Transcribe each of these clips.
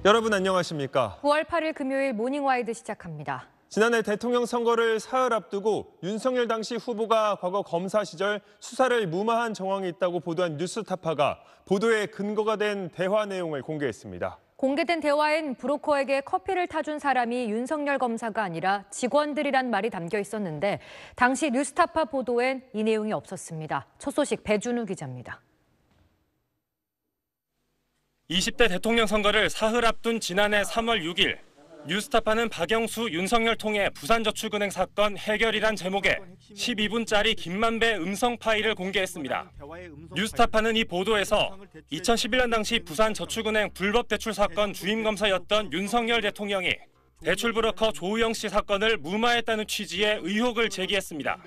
여러분 안녕하십니까? 9월 8일 금요일 모닝와이드 시작합니다. 지난해 대통령 선거를 사흘 앞두고 윤석열 당시 후보가 과거 검사 시절 수사를 무마한 정황이 있다고 보도한 뉴스타파가 보도의 근거가 된 대화 내용을 공개했습니다. 공개된 대화엔 브로커에게 커피를 타준 사람이 윤석열 검사가 아니라 직원들이란 말이 담겨 있었는데 당시 뉴스타파 보도엔 이 내용이 없었습니다. 첫 소식 배준우 기자입니다. 20대 대통령 선거를 사흘 앞둔 지난해 3월 6일 뉴스타파는 박영수, 윤석열 통해 부산저축은행 사건 해결이란 제목의 12분짜리 김만배 음성 파일을 공개했습니다. 뉴스타파는 이 보도에서 2011년 당시 부산저축은행 불법 대출 사건 주임 검사였던 윤석열 대통령이 대출 브로커 조우영 씨 사건을 무마했다는 취지의 의혹을 제기했습니다.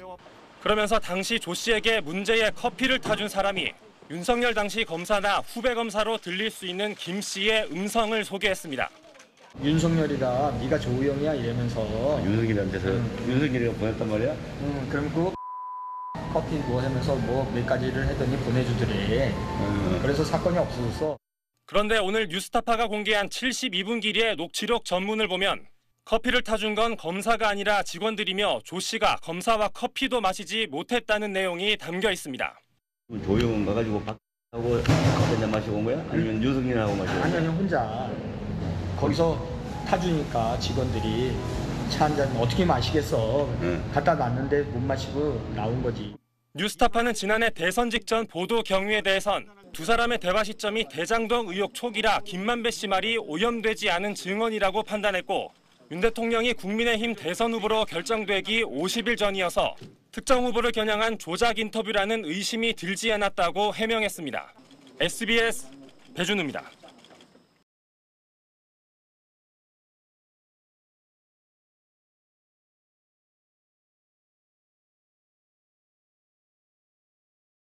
그러면서 당시 조 씨에게 문제의 커피를 타준 사람이 윤석열 당시 검사나 후배 검사로 들릴 수 있는 김 씨의 음성을 소개했습니다. 윤석열이다, 네가 조우영이야 이러면서 윤석열한테서 윤석열이가 보냈단 말이야? 그럼 그 커피 뭐 하면서 뭐 몇 가지를 했더니 보내주더래. 그래서 사건이 없어졌어. 그런데 오늘 뉴스타파가 공개한 72분 길이의 녹취록 전문을 보면 커피를 타준 건 검사가 아니라 직원들이며 조 씨가 검사와 커피도 마시지 못했다는 내용이 담겨 있습니다. 조용은 가가지고 박하고 커피 한잔 마시고 온 거야? 아니면 윤석열하고 마시고 온 거야? 아니 혼자 거기서 타주니까 직원들이 차 한 잔 어떻게 마시겠어. 갖다 놨는데 못 마시고 나온 거지. 뉴스타파는 지난해 대선 직전 보도 경위에 대해선 두 사람의 대화 시점이 대장동 의혹 초기라 김만배 씨 말이 오염되지 않은 증언이라고 판단했고 윤 대통령이 국민의힘 대선 후보로 결정되기 50일 전이어서 특정 후보를 겨냥한 조작 인터뷰라는 의심이 들지 않았다고 해명했습니다. SBS 배준우입니다.